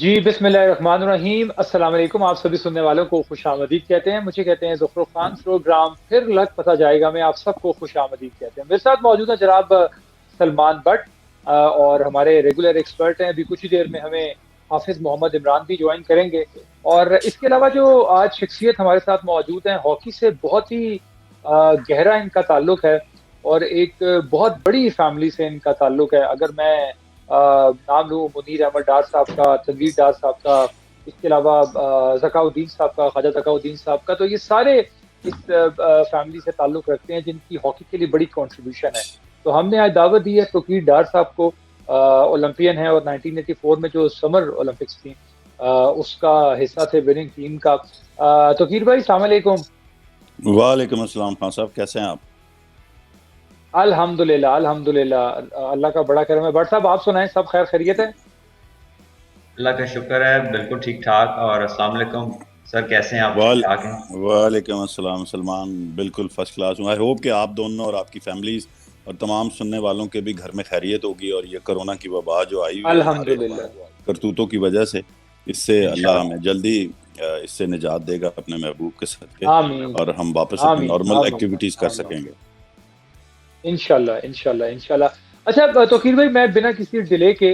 जी बिस्मिल्लाहिर्रहमानिर्रहीम। अस्सलाम वालेकुम। आप सभी सुनने वालों को खुशामदीद कहते हैं। मुझे कहते हैं ज़ुफ़र खान। प्रोग्राम फिर लग पता जाएगा में आप सबको खुशामदीद कहते हैं। मेरे साथ मौजूद है जनाब सलमान बट और हमारे रेगुलर एक्सपर्ट हैं। अभी कुछ ही देर में हमें हाफिज़ मोहम्मद इमरान भी ज्वाइन करेंगे। और इसके अलावा जो आज शख्सियत हमारे साथ मौजूद हैं, हॉकी से बहुत ही गहरा इनका ताल्लुक है और एक बहुत बड़ी फैमिली से इनका ताल्लुक है। अगर मैं नाम लूँ मुनीर अहमद डार साहब का, तनवीर डार साहब का, इसके अलावा ज़काउद्दीन साहब का, ख्वाजा ज़काउद्दीन साहब का, तो ये सारे इस फैमिली से ताल्लुक रखते हैं जिनकी हॉकी के लिए बड़ी कंट्रीब्यूशन है। तो हमने आज दावत दी है तौकीर डार साहब को। ओलंपियन है और 1984 में जो समर ओलंपिक्स थी उसका हिस्सा थे, विनिंग टीम का। तौकीर भाई अस्सलाम वालेकुम। वालेकुम अस्सलाम खान साहब, कैसे हैं आप? अल्हम्दुलिल्लाह अल्हम्दुलिल्लाह, अल्लाह का बड़ा करम है। बट साहब आप सुनाएं, सब खैर खैरियत है? अल्लाह का शुक्र है, बिल्कुल ठीक ठाक। और अस्सलाम वालेकुम सर, कैसे हैं आप? ठीक वाल ठाक हैं? वालेकुम अस्सलाम सलमान, बिल्कुल फर्स्ट क्लास हूँ। आई होप कि आप दोनों और आपकी फैमिलीज और तमाम सुनने वालों के भी घर में खैरियत होगी। और ये कोरोना की वबा जो आई हुई है हमारे अल्हम्दुलिल्लाह। करतूतों की वजह से, इससे अल्लाह इंशाल्लाह। हमें जल्दी इससे निजात देगा अपने महबूब के सदके, आमीन और हम वापस अपनी आमीन नॉर्मल आमीन एक्टिविटीज कर आमीन। सकेंगे। इंशाल्लाह इंशाल्लाह इंशाल्लाह। अच्छा तौकीर भाई, मैं बिना किसी डिले के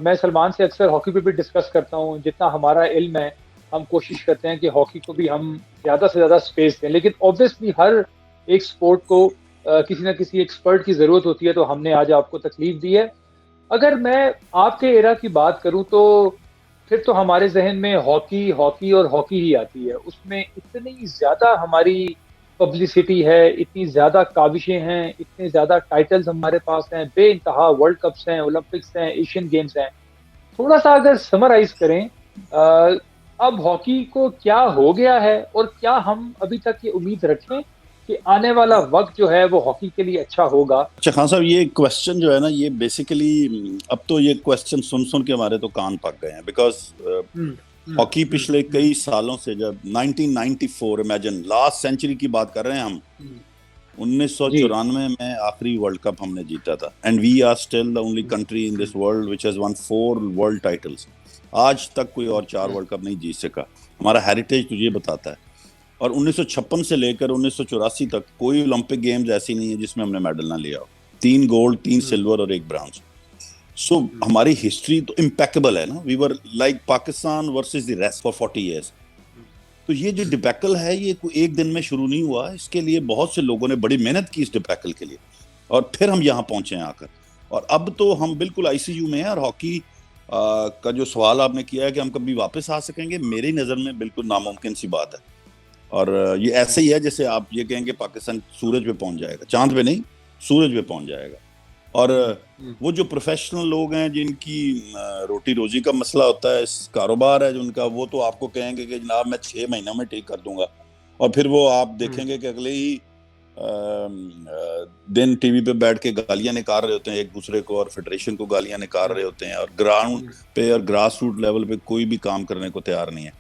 मैं सलमान से अक्सर हॉकी पे भी डिस्कस करता हूँ। जितना हमारा इल्म है हम कोशिश करते हैं कि हॉकी को भी हम ज़्यादा से ज़्यादा स्पेस दें, लेकिन ऑब्वियसली हर एक स्पोर्ट को किसी ना किसी एक्सपर्ट की ज़रूरत होती है। तो हमने आज आपको तकलीफ दी है। अगर मैं आपके एरा की बात करूं तो फिर तो हमारे जहन में हॉकी हॉकी और हॉकी ही आती है। उसमें इतनी ज्यादा हमारी पब्लिसिटी है, इतनी ज्यादा काविशें हैं, इतने ज्यादा टाइटल्स हमारे पास हैं, बेइंतहा वर्ल्ड कप्स हैं, ओलंपिक्स हैं, एशियन गेम्स हैं। थोड़ा सा अगर समराइज करें, अब हॉकी को क्या हो गया है और क्या हम अभी तक ये उम्मीद रखें कि आने वाला वक्त जो है वो हॉकी के लिए अच्छा होगा? अच्छा खान साहब, ये क्वेश्चन जो है ना, ये बेसिकली अब तो ये क्वेश्चन सुन सुन के हमारे तो कान पक गए हैं। बिकॉज हॉकी पिछले कई सालों से, जब 1994, इमेजिन लास्ट सेंचुरी की बात कर रहे हैं हम, जी 1994 में आखिरी वर्ल्ड कप हमने जीता था। And we are still the only country in this world which has won 4 world titles. आज तक कोई और 4 वर्ल्ड कप नहीं जीत सका। हमारा हेरिटेज तुझे बताता है। और 1956 से लेकर 1984 तक कोई ओलंपिक गेम्स ऐसी नहीं है जिसमें हमने मेडल ना लिया हो। 3 गोल्ड, 3 सिल्वर और 1 ब्रॉन्ज। सो हमारी हिस्ट्री तो इम्पेक्केबल है ना। We were like Pakistan versus the rest for 40 years. तो ये जो डिबैकल है, ये कोई एक दिन में शुरू नहीं हुआ। इसके लिए बहुत से लोगों ने बड़ी मेहनत की इस डिबैकल के लिए, और फिर हम यहाँ पहुंचे हैं आकर। और अब तो हम बिल्कुल आईसीयू में हैं। और हॉकी का जो सवाल आपने किया है कि हम कभी वापस आ सकेंगे, मेरी नज़र में बिल्कुल नामुमकिन सी बात है। और ये ऐसे ही है जैसे आप ये कहेंगे पाकिस्तान सूरज पे पहुंच जाएगा। चांद पे नहीं, सूरज पे पहुंच जाएगा। और वो जो प्रोफेशनल लोग हैं जिनकी रोटी रोजी का मसला होता है, इस कारोबार है जो उनका, वो तो आपको कहेंगे कि जनाब मैं 6 महीनों में ठीक कर दूंगा। और फिर वो आप देखेंगे कि अगले ही दिन टीवी पे बैठ के गालियां निकाल रहे होते हैं एक दूसरे को, और फेडरेशन को गालियां निकाल रहे होते हैं, और ग्राउंड पे और ग्रास रूट लेवल पे कोई भी काम करने को तैयार नहीं है।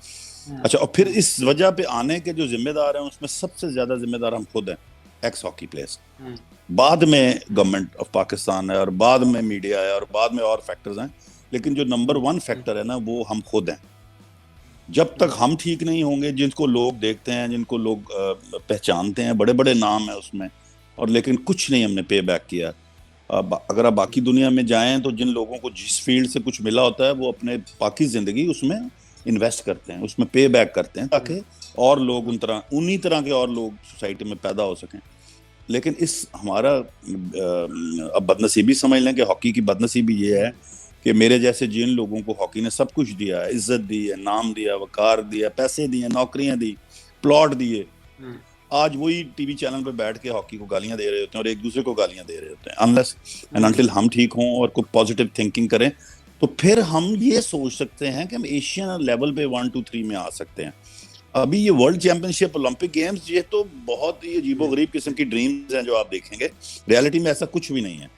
अच्छा, और फिर इस वजह पे आने के जो जिम्मेदार हैं उसमें सबसे ज्यादा जिम्मेदार हम खुद हैं, एक्स हॉकी प्लेयर्स। बाद में गवर्नमेंट ऑफ पाकिस्तान है, और बाद में मीडिया है, और बाद में और फैक्टर्स हैं। लेकिन जो नंबर 1 फैक्टर है ना, वो हम खुद हैं। जब तक हम ठीक नहीं होंगे, जिनको लोग देखते हैं, जिनको लोग पहचानते हैं, बड़े बड़े नाम है उसमें, और लेकिन कुछ नहीं हमने पे बैक किया। अगर आप बाकी दुनिया में जाएं तो जिन लोगों को जिस फील्ड से कुछ मिला होता है, वो अपने बाकी जिंदगी उसमें इन्वेस्ट करते हैं, उसमें पे बैक करते हैं, ताकि और लोग उन्हीं तरह के और लोग सोसाइटी में पैदा हो सकें। लेकिन इस हमारा अब बदनसीबी समझ लें कि हॉकी की बदनसीबी ये है कि मेरे जैसे जिन लोगों को हॉकी ने सब कुछ दिया है, इज्जत दी है, नाम दिया, वकार दिया, पैसे दिए, नौकरियां दी, प्लॉट दिए, आज वही टीवी चैनल पे बैठ के हॉकी को गालियां दे रहे होते हैं और एक दूसरे को गालियां दे रहे होते हैं। अनलेस एंड अनटिल हम ठीक हों और कोई पॉजिटिव थिंकिंग करें, तो फिर हम ये सोच सकते हैं कि हम एशियन लेवल पे 1, 2, 3 में आ सकते हैं। अभी ये वर्ल्ड चैंपियनशिप, ओलंपिक गेम्स, ये तो बहुत ही अजीबोगरीब किस्म की ड्रीम्स हैं जो आप देखेंगे। रियलिटी में ऐसा कुछ भी नहीं है।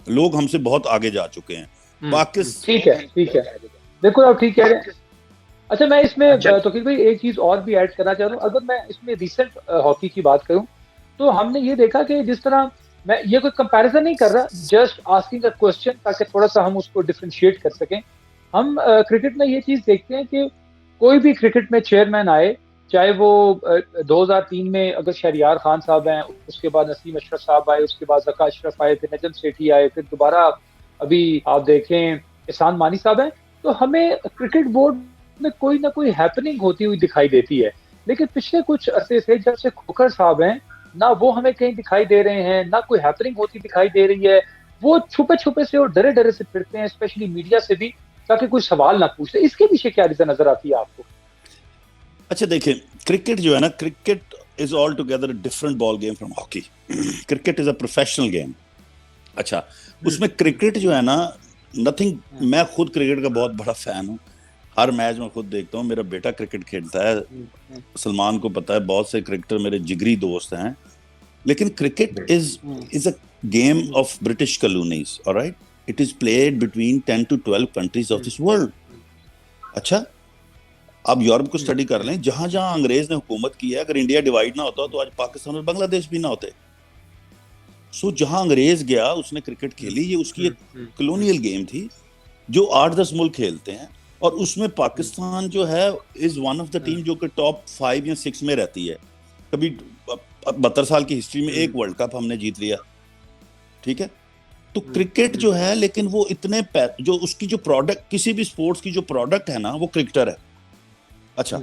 लोग हमसे बहुत आगे जा चुके हैं। पाकिस्तान ठीक है बिल्कुल आप ठीक कह रहे हैं। अच्छा, मैं इसमें तौकीर भाई एक चीज और भी ऐड करना चाह रहा हूँ। अगर मैं इसमें रिसेंट हॉकी की बात करूँ तो हमने ये देखा कि जिस तरह, मैं ये कोई कंपैरिजन नहीं कर रहा, जस्ट आस्किंग अ क्वेश्चन ताकि थोड़ा सा हम उसको डिफरेंशिएट कर सकें हम क्रिकेट में ये चीज देखते हैं कि कोई भी क्रिकेट में चेयरमैन आए, चाहे वो 2003 में अगर शहरियार खान साहब हैं, उसके बाद नसीम अशरफ साहब आए, उसके बाद ज़का अशरफ आए, फिर नजम सेठी आए, फिर दोबारा अभी आप देखें एहसान मानी साहब हैं, तो हमें क्रिकेट बोर्ड में कोई ना कोई हैपनिंग होती हुई दिखाई देती है। लेकिन पिछले कुछ अरसे से जब से खोखर साहब हैं, ना वो हमें कहीं दिखाई दे रहे हैं, ना कोई हैपनिंग होती दिखाई दे रही है। वो छुपे छुपे से और डरे डरे से फिरते हैं, स्पेशली मीडिया से भी, ताकि कोई सवाल ना पूछे। इसके पीछे क्या रीजन नजर आती है आपको? अच्छा देखिए, क्रिकेट जो है ना, cricket is all together different ball game from hockey. Cricket is a professional game. अच्छा, उसमें क्रिकेट जो है ना, नथिंग, मैं खुद क्रिकेट का बहुत बड़ा फैन हूँ, हर मैच में खुद देखता हूँ, मेरा बेटा क्रिकेट खेलता है, सलमान को पता है, बहुत से क्रिकेटर मेरे जिगरी दोस्त हैं, लेकिन cricket is a game of British colonies, alright, it is played between 10 to 12 countries of this world. अच्छा, आप यूरोप को स्टडी कर लें, जहां जहां अंग्रेज ने हुकूमत की है, अगर इंडिया डिवाइड ना होता तो आज पाकिस्तान और बांग्लादेश भी ना होते। सो जहां अंग्रेज गया उसने क्रिकेट खेली, ये उसकी एक कॉलोनियल गेम थी जो 8-10 मुल्क खेलते हैं, और उसमें पाकिस्तान जो है is one of the team जो कि टॉप 5 या 6 में रहती है। कभी 72 साल की हिस्ट्री में एक वर्ल्ड कप हमने जीत लिया, ठीक है। तो क्रिकेट जो है, लेकिन वो इतने जो उसकी जो प्रोडक्ट, किसी भी स्पोर्ट्स की जो प्रोडक्ट है ना, वो क्रिकेटर है। अच्छा,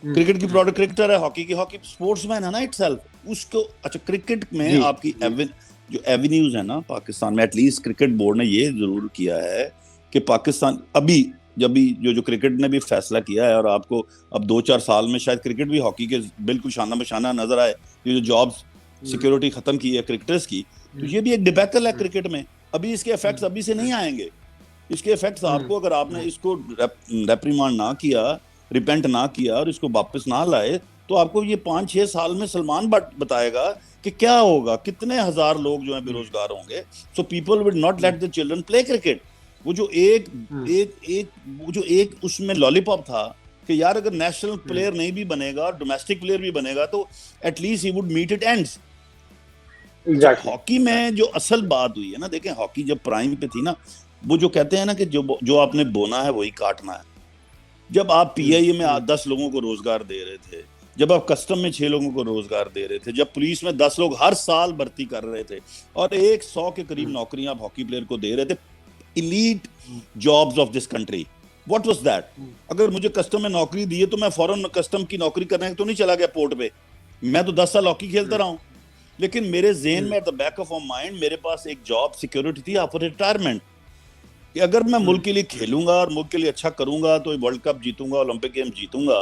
क्रिकेट की प्रोडक्ट क्रिकेटर है, हॉकी की हॉकी, स्पोर्ट्समैन है ना इटसेल्फ उसको। अच्छा, क्रिकेट में आपकी जो एवेन्यूज है ना पाकिस्तान में, एटलीस्ट क्रिकेट बोर्ड ने ये जरूर किया है कि पाकिस्तान अभी जब भी जो क्रिकेट ने भी फैसला किया है, और आपको अब 2-4 साल में शायद क्रिकेट भी हॉकी के बिल्कुल शाना बशाना नजर आए, ये जो जॉब्स सिक्योरिटी खत्म की है क्रिकेटर्स की, तो ये भी एक डिबैकल है क्रिकेट में। अभी इसके इफेक्ट्स अभी से नहीं आएंगे, इसके इफेक्ट्स आपको, अगर आपने इसको रेप्रीमांड ना किया, रिपेंट ना किया और इसको वापस ना लाए, तो आपको ये 5-6 साल में सलमान बताएगा कि क्या होगा, कितने हजार लोग जो है बेरोजगार होंगे। So people will not let the children play cricket. वो जो एक उसमें लॉलीपॉप था कि यार अगर नेशनल प्लेयर नहीं भी बनेगा और डोमेस्टिक प्लेयर भी बनेगा तो at least he would meet it ends. Hockey में जो असल बात हुई है ना, देखें हॉकी जब प्राइम पे थी ना, वो जो कहते हैं ना कि जो आपने बोना है वही काटना है। जब आप पीआईए में 10 लोगों को रोजगार दे रहे थे, जब आप कस्टम में 6 लोगों को रोजगार दे रहे थे, जब पुलिस में 10 लोग हर साल भर्ती कर रहे थे, और 100 के करीब नौकरियां आप हॉकी प्लेयर को दे रहे थे, elite jobs of this country, what was that? अगर मुझे कस्टम में नौकरी दी है तो मैं फौरन कस्टम की नौकरी करने तो नहीं चला गया पोर्ट पे, मैं तो 10 साल हॉकी खेलता रहा हूं, लेकिन मेरे ज़हन में at the back of mind मेरे पास एक जॉब सिक्योरिटी थी आफ्टर रिटायरमेंट, कि अगर मैं मुल्क के लिए खेलूंगा और मुल्क के लिए अच्छा करूंगा तो वर्ल्ड कप जीतूंगा, ओलंपिक गेम जीतूंगा,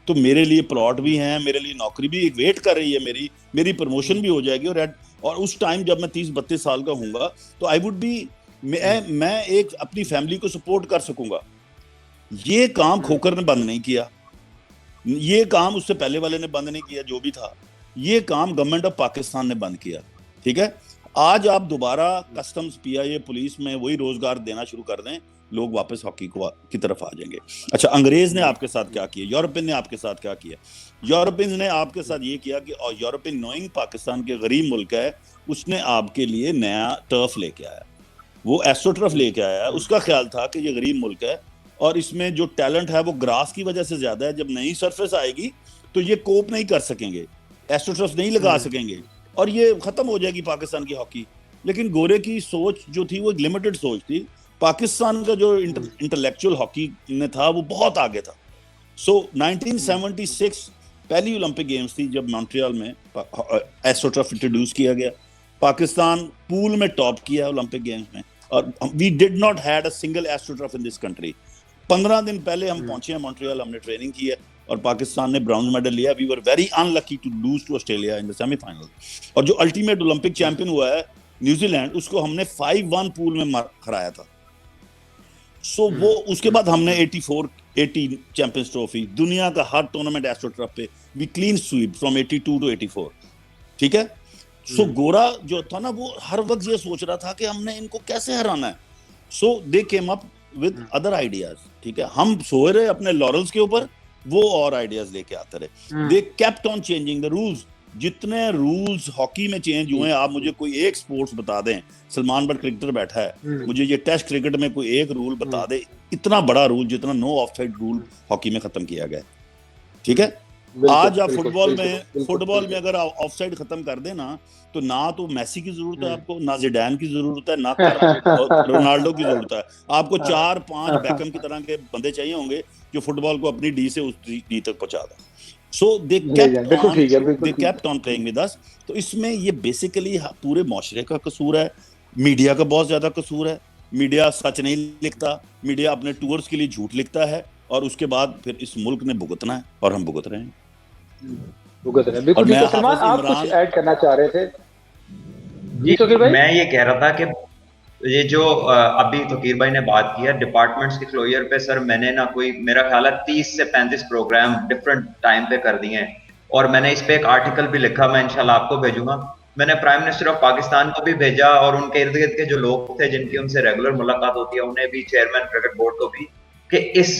तो मेरे लिए प्लॉट भी हैं, मेरे लिए नौकरी भी एक वेट कर रही है, मेरी प्रमोशन भी हो जाएगी, और उस टाइम जब मैं 30-32 साल का हूंगा तो आई वुड बी, मैं एक अपनी फैमिली को सपोर्ट कर सकूंगा। ये काम खोकर ने बंद नहीं किया, ये काम उससे पहले वाले ने बंद नहीं किया, जो भी था, ये काम गवर्नमेंट ऑफ पाकिस्तान ने बंद किया, ठीक है। आज आप दोबारा कस्टम्स, पीआईए, पुलिस में वही रोजगार देना शुरू कर दें, लोग वापस हॉकी की तरफ आ जाएंगे। अच्छा, अंग्रेज ने आपके साथ क्या किया, यूरोपियन ने आपके साथ क्या किया? यूरोपियन ने आपके साथ ये किया कि, और यूरोपियन नोइंग पाकिस्तान के गरीब मुल्क है, उसने आपके लिए नया टर्फ लेके आया, वो एस्ट्रोटर्फ लेके आया। उसका ख्याल था कि ये गरीब मुल्क है और इसमें जो टैलेंट है वो ग्रास की वजह से ज्यादा है, जब नई सरफेस आएगी तो ये कोप नहीं कर सकेंगे, एस्ट्रोटर्फ नहीं लगा सकेंगे, और ये खत्म हो जाएगी पाकिस्तान की हॉकी। लेकिन गोरे की सोच जो थी वो एक लिमिटेड सोच थी, पाकिस्तान का जो इंटेलेक्चुअल हॉकी में था वो बहुत आगे था। सो 1976 पहली ओलंपिक गेम्स थी जब मॉन्ट्रियल में एस्ट्रोटर्फ इंट्रोड्यूस किया गया, पाकिस्तान पूल में टॉप किया ओलंपिक गेम्स में, और we did not had a single astroturf in this country. 15 दिन पहले हम पहुंचे हैं मॉन्ट्रियल, हमने ट्रेनिंग की है और पाकिस्तान ने ब्रॉन्ज मेडल लिया। We were very unlucky to lose to Australia in the semifinal, और जो अल्टीमेट ओलंपिक चैंपियन हुआ है न्यूजीलैंड, उसको हमने 5-1 पूल में हराया था। सो वो उसके बाद हमने 80 चैंपियंस ट्रॉफी, दुनिया का हर टूर्नामेंट एस्ट्रोटर्फ पे we clean sweep from 82 to 84, ठीक है। सो गोरा जो था ना, वो हर वक्त ये सोच रहा था कि हमने इनको कैसे हराना है। So they came up with other ideas, ठीक है। हम सो रहे अपने लॉरल्स के ऊपर, वो और आइडियाज लेके आते रहे। दे kept on changing the rules, जितने रूल्स हॉकी में चेंज हुए हैं, आप मुझे कोई एक स्पोर्ट्स बता दें, सलमान बट क्रिकेटर बैठा है, मुझे ये टेस्ट क्रिकेट में कोई एक रूल बता दे, इतना बड़ा रूल जितना नो ऑफसाइड रूल हॉकी में खत्म किया गया है। ठीक है, आज आप फुटबॉल में अगर ऑफसाइड खत्म कर देना तो ना तो मेसी की जरूरत है आपको, ना जिडान की जरूरत है, ना रोनाल्डो की जरूरत है, आपको 4-5 बैकम की तरह के बंदे चाहिए होंगे जो फुटबॉल को अपनी डी से उस डी तक पहुंचा दें। So they kept on playing with us. तो इसमें ये बेसिकली पूरे माशरे का कसूर है, मीडिया का बहुत ज्यादा कसूर है। मीडिया सच नहीं लिखता, मीडिया अपने टूर्स के लिए झूठ लिखता है और उसके बाद फिर इस मुल्क ने भुगतना है और हम भुगत रहे हैं। बिल्कुल। सलमान, आप कुछ ऐड करना चाह रहे थे? जी तो भाई मैं ये कह रहा था कि ये जो अभी फकीर भाई ने बात की है डिपार्टमेंट्स के क्लोजर पे, सर मैंने ना कोई मेरा ख्याल है 30 से 35 प्रोग्राम डिफरेंट टाइम पे कर दिए हैं और मैंने इस पे एक आर्टिकल भी लिखा, मैं इंशाल्लाह आपको भेजूंगा। मैंने प्राइम मिनिस्टर ऑफ पाकिस्तान को भी भेजा और उनके इर्द गिर्द के जो लोग थे जिनकी उनसे रेगुलर मुलाकात होती है उन्हें भी, चेयरमैन क्रिकेट बोर्ड को भी, कि इस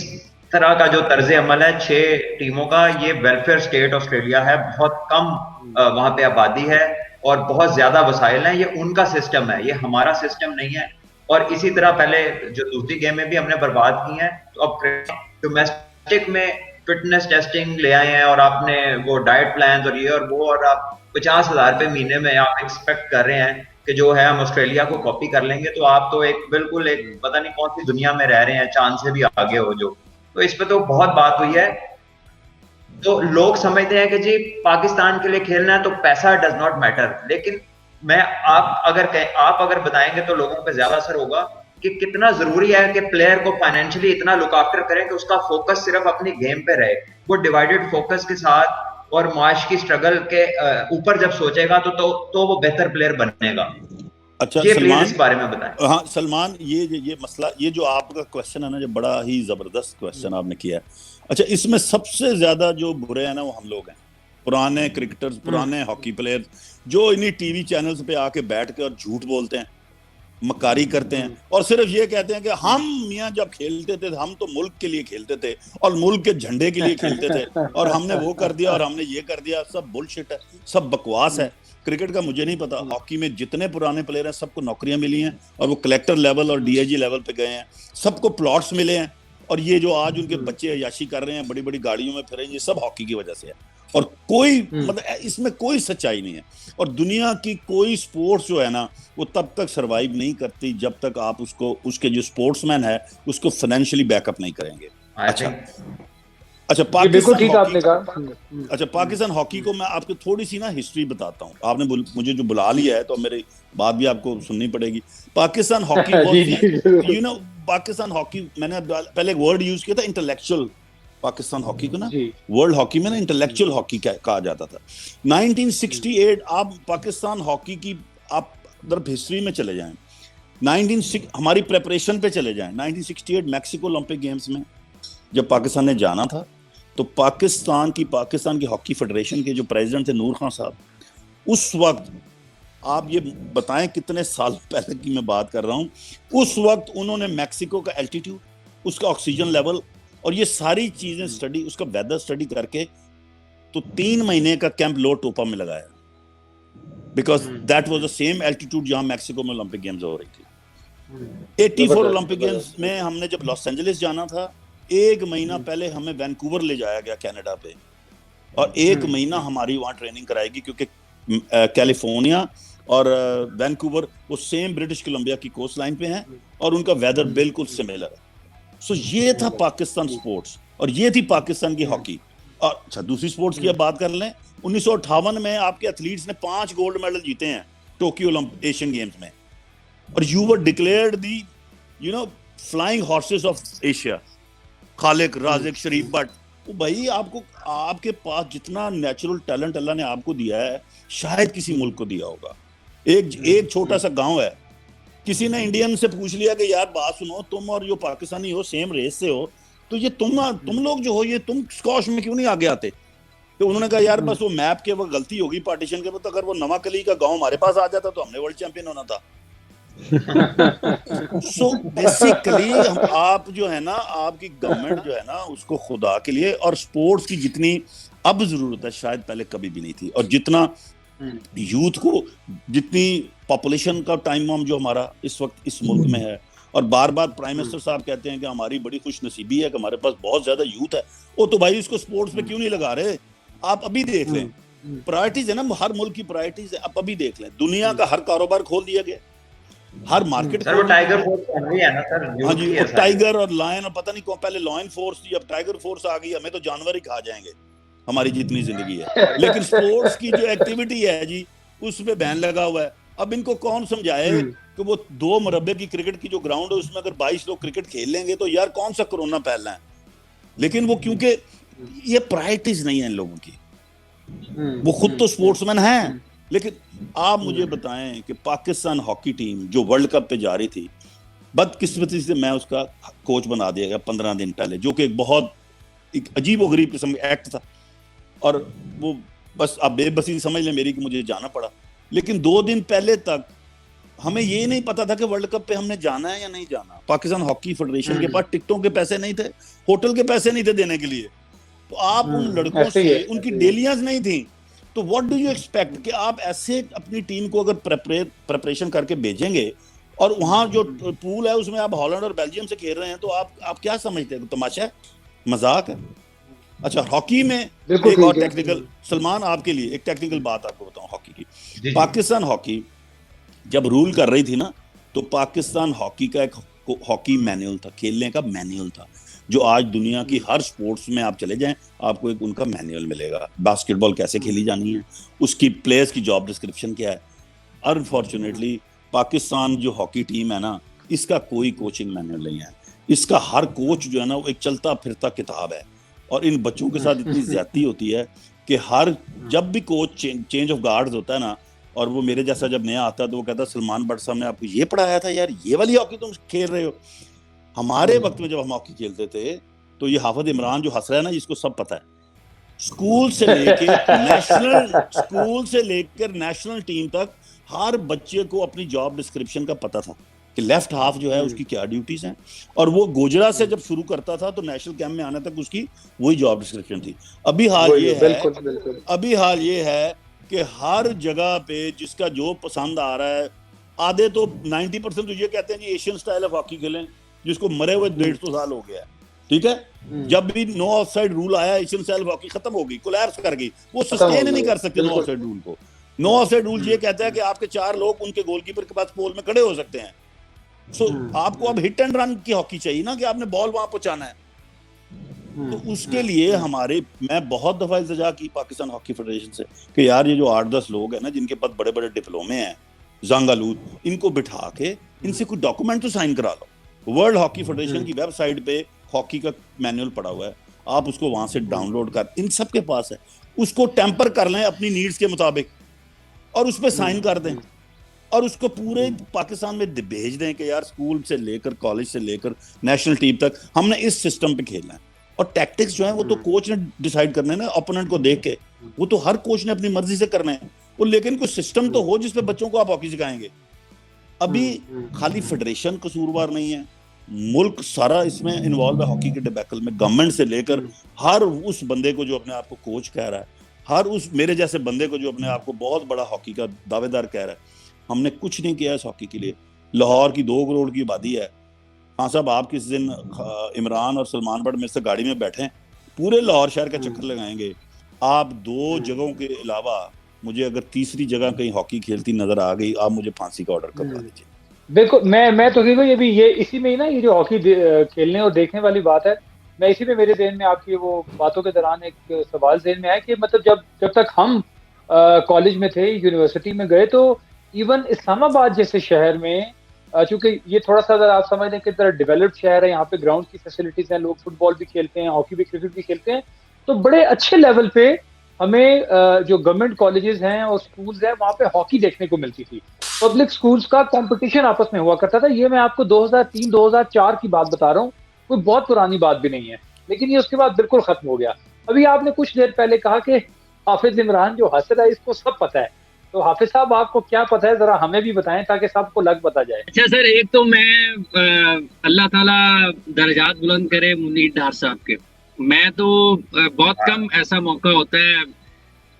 तरह का जो तर्ज अमल है 6 टीमों का, ये वेलफेयर स्टेट ऑस्ट्रेलिया है, बहुत कम वहां पे आबादी है और बहुत ज्यादा वसाइल हैं, ये उनका सिस्टम है, ये हमारा सिस्टम नहीं है। और इसी तरह पहले जो दूसरी गेम में भी हमने बर्बाद की हैं, तो अब डोमेस्टिक में फिटनेस टेस्टिंग ले आए हैं और आपने वो डाइट प्लान और ये और वो, और आप 50,000 रुपए महीने में आप एक्सपेक्ट कर रहे हैं कि जो है हम ऑस्ट्रेलिया को कॉपी कर लेंगे, तो आप तो एक बिल्कुल एक पता नहीं कौन सी दुनिया में रह रहे हैं, चांद से भी आगे हो जो। तो इस पे तो बहुत बात हुई है। तो लोग समझते हैं कि जी पाकिस्तान के लिए खेलना है तो पैसा डज नॉट मैटर, लेकिन मैं आप अगर बताएंगे तो लोगों पे ज्यादा असर होगा कि कितना जरूरी है कि प्लेयर को फाइनेंशियली इतना लुक आफ्टर करें कि उसका फोकस सिर्फ अपनी गेम पे रहे। वो डिवाइडेड फोकस के साथ और माश की स्ट्रगल के ऊपर जब सोचेगा तो वो बेहतर प्लेयर बनेगा। अच्छा ये सलमान, इस बारे में बताएं। हाँ सलमान, ये मसला, ये जो आपका क्वेश्चन है ना, जो बड़ा ही जबरदस्त क्वेश्चन आपने किया है। अच्छा, इसमें सबसे ज्यादा जो बुरे हैं ना वो हम लोग हैं, पुराने क्रिकेटर्स, पुराने हॉकी प्लेयर, जो इन्हीं टीवी चैनल्स पे आके बैठ के और झूठ बोलते हैं, मक्कारी करते हैं और सिर्फ ये कहते हैं कि हम मियाँ जब खेलते थे हम तो मुल्क के लिए खेलते थे और मुल्क के झंडे के लिए खेलते थे और हमने वो कर दिया और हमने ये कर दिया। सब बुलशिट है, सब बकवास है। क्रिकेट का मुझे नहीं पता, हॉकी में जितने पुराने प्लेयर हैं सबको नौकरियां मिली हैं और वो कलेक्टर लेवल और डीआईजी लेवल पे गए हैं, सबको प्लॉट्स मिले हैं। और ये जो आज उनके बच्चे अय्याशी कर रहे हैं, बड़ी बड़ी गाड़ियों में फिर, ये सब हॉकी की वजह से है और कोई मतलब इसमें कोई सच्चाई नहीं है। और दुनिया की कोई स्पोर्ट्स जो है ना वो तब तक सरवाइव नहीं करती जब तक आप उसके जो स्पोर्ट्समैन है उसको फाइनेंशियली बैकअप नहीं करेंगे। अच्छा पाकिस्तान हॉकी को मैं आपको थोड़ी सी ना हिस्ट्री बताता हूँ। आपने मुझे जो बुला लिया है तो मेरी बात भी आपको सुननी पड़ेगी। पाकिस्तान हॉकी पाकिस्तान हॉकी, मैंने पहले एक वर्ड यूज किया था इंटेलेक्चुअल, पाकिस्तान हॉकी को ना वर्ल्ड हॉकी में ना इंटेलेक्चुअल हॉकी कहा जाता था। 1968 आप पाकिस्तान हॉकी की आप तरफ हिस्ट्री में चले जाएं, 1960 हमारी प्रेपरेशन पे चले जाएं, 1968 मैक्सिको ओलंपिक गेम्स में जब पाकिस्तान ने जाना था तो पाकिस्तान की हॉकी फेडरेशन के जो प्रेसिडेंट थे नूर खान साहब, उस वक्त आप ये बताएं कितने साल पहले की मैं बात कर रहा हूं, उस वक्त उन्होंने मैक्सिको का एल्टीट्यूड, उसका ऑक्सीजन लेवल और ये सारी चीजें स्टडी, उसका वेदर स्टडी करके तो 3 महीने का कैंप लो टोपा में लगाया, because that was the same altitude जहां मैक्सिको में ओलंपिक गेम्स हो रही थी। 84 ओलंपिक गेम्स में हमने जब लॉस एंजलिस जाना था, 1 महीना पहले हमें वैंकूवर ले जाया गया कनाडा पे और 1 महीना हमारी वहां ट्रेनिंग कराएगी, क्योंकि कैलिफोर्निया और वैंकूवर वो सेम ब्रिटिश कोलंबिया की कोस्ट लाइन पे हैं और उनका वेदर बिल्कुल सिमिलर है। सो ये था पाकिस्तान स्पोर्ट्स और ये थी पाकिस्तान की हॉकी। और अच्छा दूसरी स्पोर्ट्स की अब बात कर लें, 1958 में आपके एथलीट्स ने 5 गोल्ड मेडल जीते हैं टोक्यो एशियन गेम्स में और you were declared the flying horses of Asia. Khaliq, Raziq, शरीफ भट्ट, वो भाई आपके पास जितना नेचुरल टैलेंट अल्लाह ने आपको दिया है शायद किसी मुल्क को दिया होगा। एक छोटा सा गांव है, किसी ने इंडियन से पूछ लिया कि यार बात सुनो, तुम और जो पाकिस्तानी हो सेम रेस से हो, तो ये तुम लोग जो हो ये तुम स्कॉश में क्यों नहीं आगे आते? तो उन्होंने कहा यार बस वो मैप के वो गलती होगी पार्टीशन के, तो अगर वो नवाकली का गांव हमारे पास आ जाता तो हमने वर्ल्ड चैंपियन होना था। सो बेसिकली आप जो है ना, आपकी गवर्नमेंट जो है ना, उसको खुदा के लिए, और स्पोर्ट्स की जितनी अब जरूरत है शायद पहले कभी भी नहीं थी, और जितना यूथ को, जितनी पॉपुलेशन का टाइम बम जो हमारा इस वक्त इस मुल्क में है, और बार बार प्राइम मिनिस्टर साहब कहते हैं कि हमारी बड़ी खुश नसीबी है कि हमारे पास बहुत ज्यादा यूथ है, वो तो भाई इसको स्पोर्ट्स पे क्यों नहीं लगा रहे? आप अभी देख लें, प्रायोरिटीज है ना, हर मुल्क की प्रायोरिटीज है। आप अभी देख लें, दुनिया का हर कारोबार खोल दिया गया, हर मार्केट सर वो टाइगर फोर्स बन रही है ना सर, हाँ जी, और टाइगर और लायन, और पता नहीं कौन, पहले लॉयन फोर्स थी, अब टाइगर फोर्स आ गई, हमें तो जानवर ही खा जाएंगे हमारी जितनी जिंदगी है। लेकिन स्पोर्ट्स की जो एक्टिविटी है जी, उस पे बैन लगा हुआ है। अब इनको कौन समझाए कि वो 2 मुरब्बे की क्रिकेट की जो ग्राउंड है उसमें अगर 22 लोग क्रिकेट खेल लेंगे तो यार कौन सा कोरोना फैलना है? लेकिन वो क्योंकि ये प्रायोरिटीज नहीं है इन लोगों की, वो खुद तो स्पोर्ट्समैन हैं। लेकिन आप मुझे बताएं कि पाकिस्तान हॉकी टीम जो वर्ल्ड कप पे जा रही थी, बदकिस्मती से मैं उसका कोच बना दिया गया 15 दिन पहले, जो कि एक बहुत एक अजीब व गरीब किस्म का एक्ट था, और वो बस आप बेबसी समझ लें मेरी कि मुझे जाना पड़ा। लेकिन 2 दिन पहले तक हमें ये नहीं पता था कि वर्ल्ड कप पे हमने जाना है या नहीं जाना। पाकिस्तान हॉकी फेडरेशन के पास टिकटों के पैसे नहीं थे, होटल के पैसे नहीं थे देने के लिए, तो आप उन लड़कों से, उनकी डेलियां नहीं थी, तो व्हाट डू यू एक्सपेक्ट कि आप ऐसे अपनी टीम को अगर प्रिपरेशन करके भेजेंगे, और वहां जो पूल है उसमें आप हॉलैंड और बेल्जियम से खेल रहे हैं, तो आप क्या समझते हैं? तमाशा है, मजाक है? अच्छा, हॉकी में एक और टेक्निकल, सलमान आपके लिए एक टेक्निकल बात आपको बताऊं हॉकी की। पाकिस्तान हॉकी जब रूल कर रही थी ना, तो पाकिस्तान हॉकी का एक हॉकी मैनुअल था, खेलने का मैनुअल था, जो आज दुनिया की हर स्पोर्ट्स में आप चले जाएं आपको एक उनका मैनुअल मिलेगा। बास्केटबॉल कैसे खेली जानी है, उसकी प्लेयर्स की जॉब डिस्क्रिप्शन क्या है। अनफॉर्चुनेटली पाकिस्तान जो हॉकी टीम है ना, इसका कोई कोचिंग मैनुअल नहीं है। इसका हर कोच जो है ना, वो एक चलता फिरता किताब है, और इन बच्चों के साथ इतनी ज्यादती होती है कि हर जब भी कोच चेंज ऑफ गार्ड्स होता है ना, और वो मेरे जैसा जब नया आता है तो वो कहता है सलमान भट्ट साहब ने आपको ये पढ़ाया था यार, ये वाली हॉकी तुम खेल रहे हो। हमारे वक्त में जब हम हॉकी खेलते थे तो ये हाफिज इमरान जो हंस रहा है ना, जिसको सब पता है, स्कूल से लेकर नेशनल टीम तक हर बच्चे को अपनी जॉब डिस्क्रिप्शन का पता था कि लेफ्ट हाफ जो है उसकी क्या ड्यूटीज हैं, और वो गोजरा से जब शुरू करता था तो नेशनल कैंप में आने तक उसकी वही जॉब डिस्क्रिप्शन थी। अभी हाल ये है कि हर जगह पे जिसका जो पसंद आ रहा है, आधे तो 90% तो ये कहते हैं जी एशियन स्टाइल ऑफ हॉकी खेलें, जिसको मरे हुए 150 साल हो गया है, ठीक है। जब भी नो ऑफसाइड रूल आया, एशियन स्टाइल हॉकी खत्म हो गई, कोलैप्स कर गई, वो सस्टेन नहीं कर सकते नो ऑफसाइड रूल को। नो ऑफसाइड रूल ये कहता है कि आपके 4 लोग उनके गोलकीपर के पास पोल में खड़े हो सकते हैं। सो आपको अब हिट एंड रन की हॉकी चाहिए ना, कि आपने बॉल वहां पहुंचाना है। तो उसके लिए मैं बहुत दफा इल्तिजा की पाकिस्तान हॉकी फेडरेशन से कि यार ये जो 8-10 लोग हैं ना, जिनके पास बड़े बड़े डिप्लोमे हैं, जंगालूद, इनको बिठा के इनसे कोई डॉक्यूमेंट तो साइन करा लो। वर्ल्ड हॉकी फेडरेशन की वेबसाइट पे हॉकी का मैनुअल पड़ा हुआ है, आप उसको वहां से डाउनलोड कर, इन सब के पास है, उसको टेम्पर कर लें अपनी नीड्स के मुताबिक, और उस पर साइन कर दें, और उसको पूरे पाकिस्तान में भेज दें कि यार स्कूल से लेकर कॉलेज से लेकर नेशनल टीम तक हमने इस सिस्टम पे खेलना है। और टैक्टिक्स जो है वो तो कोच ने डिसाइड करना है ना, ओपोनेंट को देख के, वो तो हर कोच ने अपनी मर्जी से करना है वो, लेकिन कुछ सिस्टम तो हो जिसपे बच्चों को आप हॉकी सिखाएंगे। अभी खाली फेडरेशन कसूरवार नहीं है, मुल्क सारा इसमें इन्वॉल्व है हॉकी के डिबैकल में, गवर्नमेंट से लेकर हर उस बंदे को जो अपने आप को कोच कह रहा है, हर उस मेरे जैसे बंदे को जो अपने आप को बहुत बड़ा हॉकी का दावेदार कह रहा है। हमने कुछ नहीं किया इस हॉकी के लिए। लाहौर की 2 करोड़ की आबादी है। हाँ साहब, आप किस दिन इमरान और सलमान भट्ट में से गाड़ी में बैठे पूरे लाहौर शहर का चक्कर लगाएंगे, आप 2 जगहों के अलावा मुझे अगर तीसरी जगह कहीं हॉकी खेलती नजर आ गई, आप मुझे फांसी का ऑर्डर करवा दीजिए। देखो मैं तो ये इसी में ही ना, ये जो हॉकी खेलने और देखने वाली बात है, मैं इसी में मेरे ज़हन में आपकी वो बातों के दौरान एक सवाल ज़हन में आया कि मतलब जब तक हम कॉलेज में थे, यूनिवर्सिटी में गए, तो इवन इस्लामाबाद जैसे शहर में, चूंकि ये थोड़ा सा अगर आप समझ लें कि तरह डेवलप्ड शहर है, यहाँ पे ग्राउंड की फैसिलिटीज हैं, लोग फुटबॉल भी खेलते हैं, हॉकी भी, क्रिकेट भी खेलते हैं, तो बड़े अच्छे लेवल पे हमें जो गवर्नमेंट कॉलेजेस हैं और स्कूल्स हैं, वहाँ पे हॉकी देखने को मिलती थी। पब्लिक स्कूल्स का कंपटीशन आपस में हुआ करता था। ये मैं आपको 2003-2004 की बात बता रहा हूँ, कोई बहुत पुरानी बात भी नहीं है, लेकिन ये उसके बाद बिल्कुल खत्म हो गया। अभी आपने कुछ देर पहले कहा कि हाफिज इमरान जो हंस रहा है इसको सब पता है, तो हाफिज साहब आपको क्या पता है, जरा हमें भी बताएं ताकि सबको लग पता जाए। अच्छा सर, एक तो मैं अल्लाह ताला दर्जात बुलंद करे मुनीर डार साहब के। मैं तो बहुत कम ऐसा मौका होता है